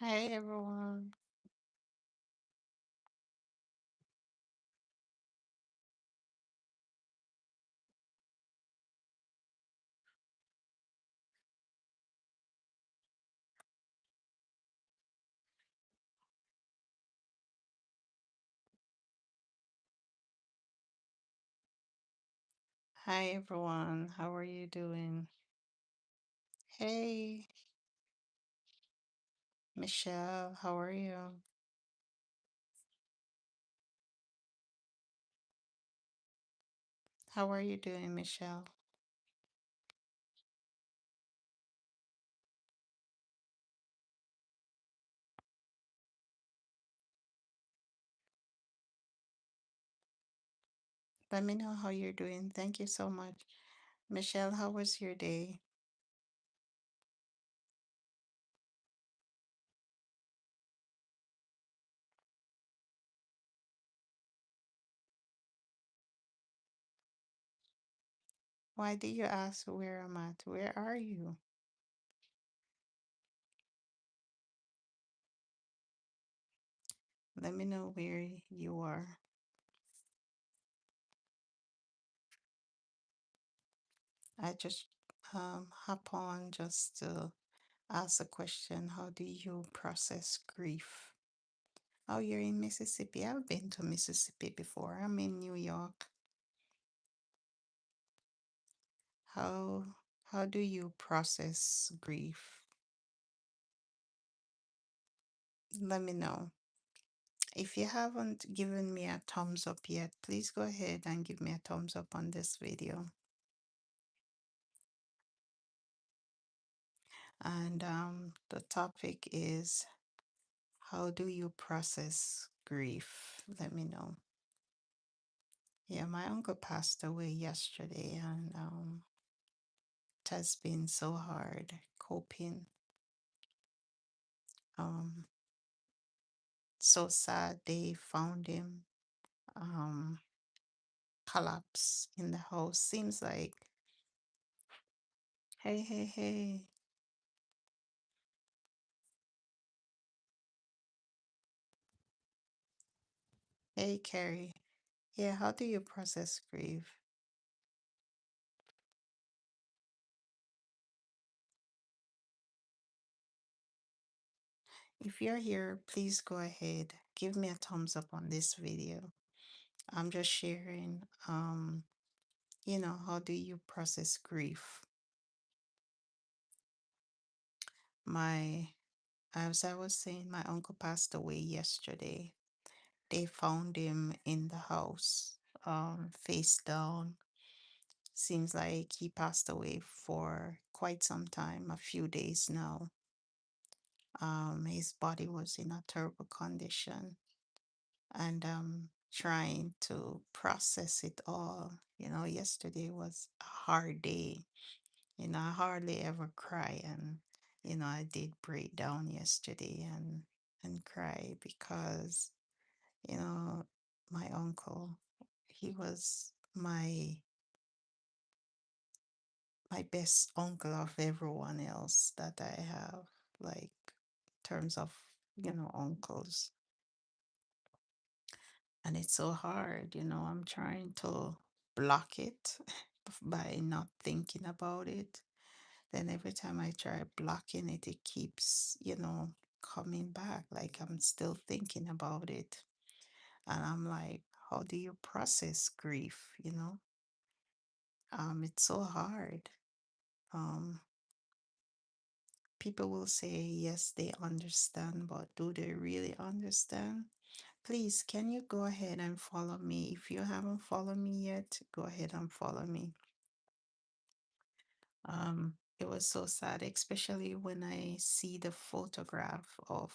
Hi everyone. Hi everyone. How are you doing? Hey, Michelle. How are you? How are you doing, Michelle? Let me know how you're doing. Thank you so much. Michelle, how was your day? Why do you ask where I'm at? Where are you? Let me know where you are. I just hop on just to ask a question. How do you process grief? Oh, you're in Mississippi. I've been to Mississippi before. I'm in New York. How how do you process grief? Let me know. If you haven't given me a thumbs up yet, please go ahead and give me a thumbs up on this video. And the topic is, how do you process grief? Let me know. Yeah, my uncle passed away yesterday, and it has been so hard coping. Um, so sad they found him um collapse in the house. Seems like, hey, hey, hey, hey, Carrie. Yeah, how do you process grief? If you're here, please go ahead. Give me a thumbs up on this video. I'm just sharing, how do you process grief? My, as I was saying, my uncle passed away yesterday. They found him in the house, face down. Seems like he passed away for quite some time, a few days now. His body was in a terrible condition, and trying to process it all. Yesterday was a hard day. I hardly ever cry, and I did break down yesterday and cry because you know my uncle, he was my best uncle of everyone else that I have, like terms of uncles. And it's so hard. I'm trying to block it by not thinking about it. Then every time I try blocking it, it keeps, coming back. Like I'm still thinking about it. And I'm like, how do you process grief? It's so hard. Um, People will say, yes, they understand, but do they really understand? Please, can you go ahead and follow me? If you haven't followed me yet, go ahead and follow me. It was so sad, especially when I see the photograph of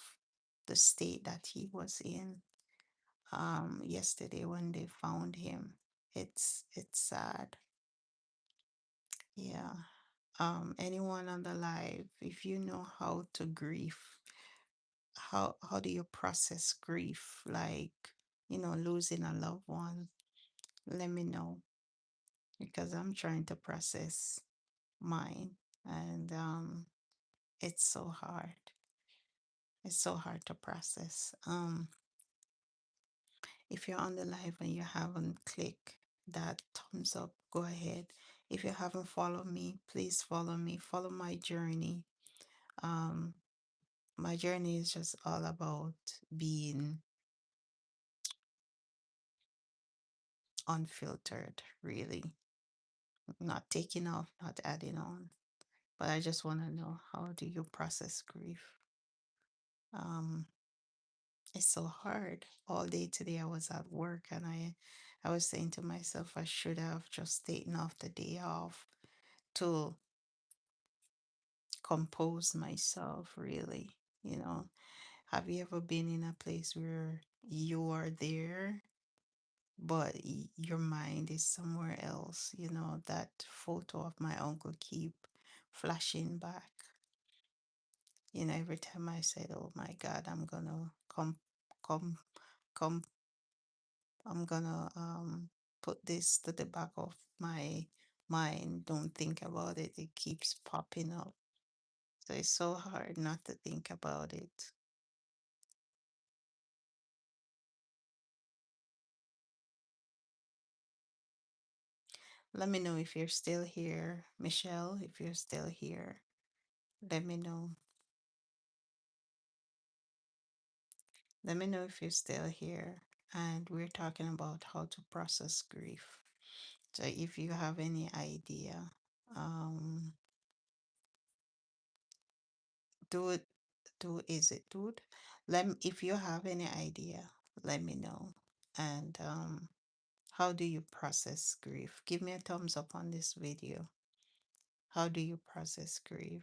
the state that he was in yesterday when they found him. It's sad. Yeah. Anyone on the live, if you know how to grieve, how do you process grief, like losing a loved one? Let me know, because I'm trying to process mine, and it's so hard. It's so hard to process. If you're on the live and you haven't clicked that thumbs up, go ahead. If you haven't followed me, please follow me. Follow my journey. Um, my journey is just all about being unfiltered, really. Not taking off, not adding on. But I just want to know, how do you process grief? Um, it's so hard. All day today I was at work and I was saying to myself I should have just taken off the day off to compose myself, really. You know, have you ever been in a place where you are there but your mind is somewhere else? You know, that photo of my uncle keep flashing back. You know, every time I said, "Oh my God, I'm gonna come, come, I'm gonna put this to the back of my mind. Don't think about it. It keeps popping up." So it's so hard not to think about it. Let me know if you're still here, Michelle. If you're still here, let me know. Let me know if you're still here. And we're talking about how to process grief. So if you have any idea, um, do it. Do is it, dude? If you have any idea, let me know. And how do you process grief? Give me a thumbs up on this video. How do you process grief?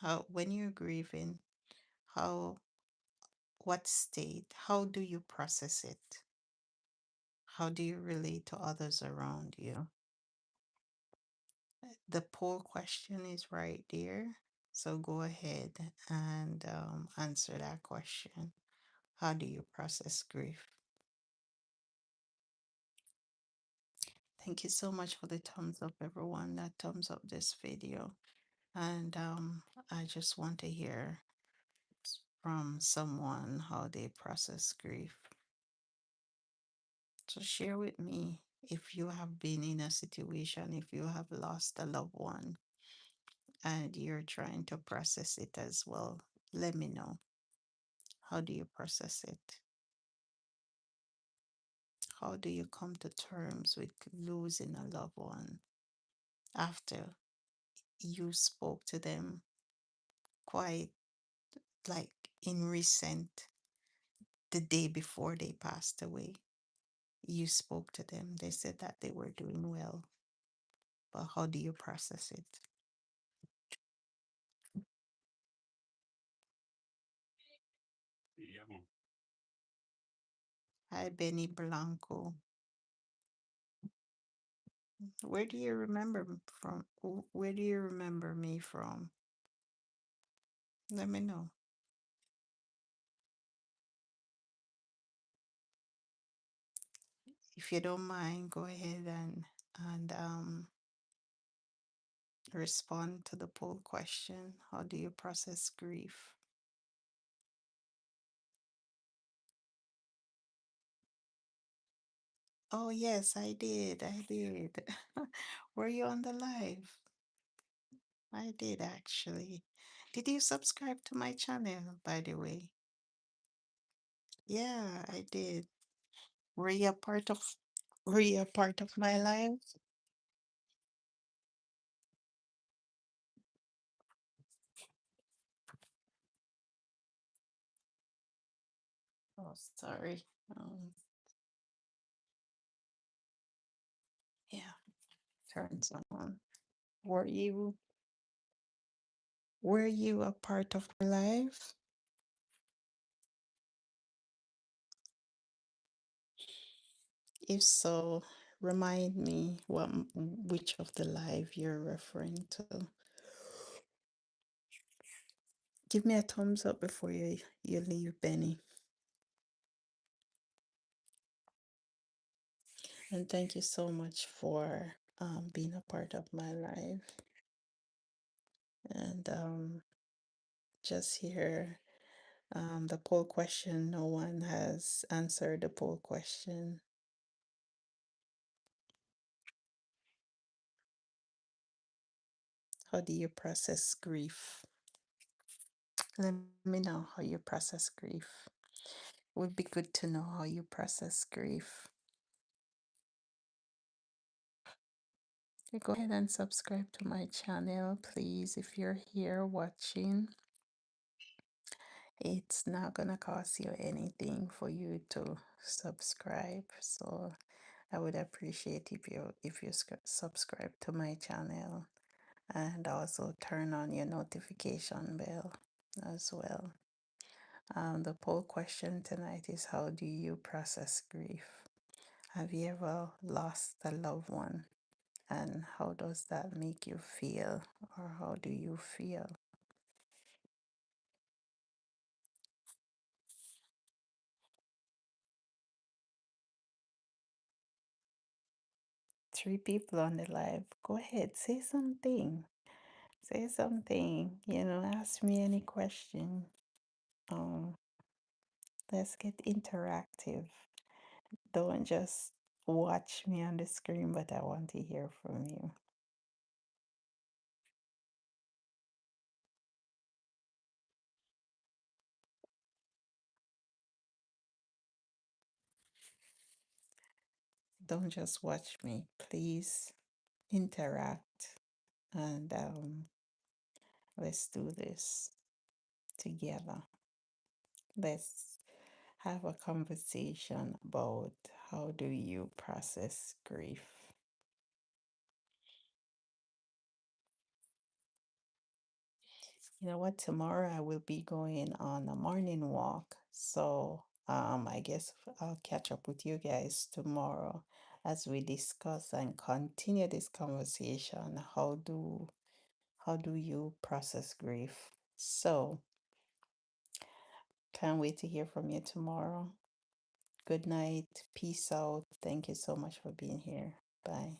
How when you're grieving, how what state? How do you process it? How do you relate to others around you? The poll question is right there. So go ahead and answer that question. How do you process grief? Thank you so much for the thumbs up, everyone that thumbs up this video. And I just want to hear from someone how they process grief. So share with me if you have been in a situation, if you have lost a loved one and you're trying to process it as well. Let me know. How do you process it? How do you come to terms with losing a loved one after you spoke to them quite like in recent, the day before they passed away? You spoke to them, they said that they were doing well, but how do you process it? Hi, Benny Blanco. Where do you remember from? Where do you remember me from? Let me know. If you don't mind, go ahead and respond to the poll question. How do you process grief? Oh yes, I did. I did. Were you on the live? I did actually. Did you subscribe to my channel, by the way? Yeah, I did. Were you a part of were you a part of my live? Oh, sorry. Um, yeah, turn some on. Were you were you a part of my live? If so, remind me which of the live you're referring to. Give me a thumbs up before you leave, Benny. And thank you so much for being a part of my life. And just here, The poll question, no one has answered the poll question. How do you process grief? Let me know how you process grief. Would be good to know how you process grief. Go ahead and subscribe to my channel, please, if you're here watching. It's not gonna cost you anything for you to subscribe, so I would appreciate if you subscribe to my channel and also turn on your notification bell as well. The poll question tonight is, how do you process grief? Have you ever lost a loved one? And how does that make you feel? Or how do you feel? Three people on the live. Go ahead, say something. Say something. Ask me any question. Um, let's get interactive. Don't just watch me on the screen, but I want to hear from you. Don't just watch me. Please interact and let's do this together. Let's have a conversation about how do you process grief. You know what? Tomorrow I will be going on a morning walk. So I guess I'll catch up with you guys tomorrow as we discuss and continue this conversation. How do you process grief? So can't wait to hear from you tomorrow. Good night. Peace out. Thank you so much for being here. Bye.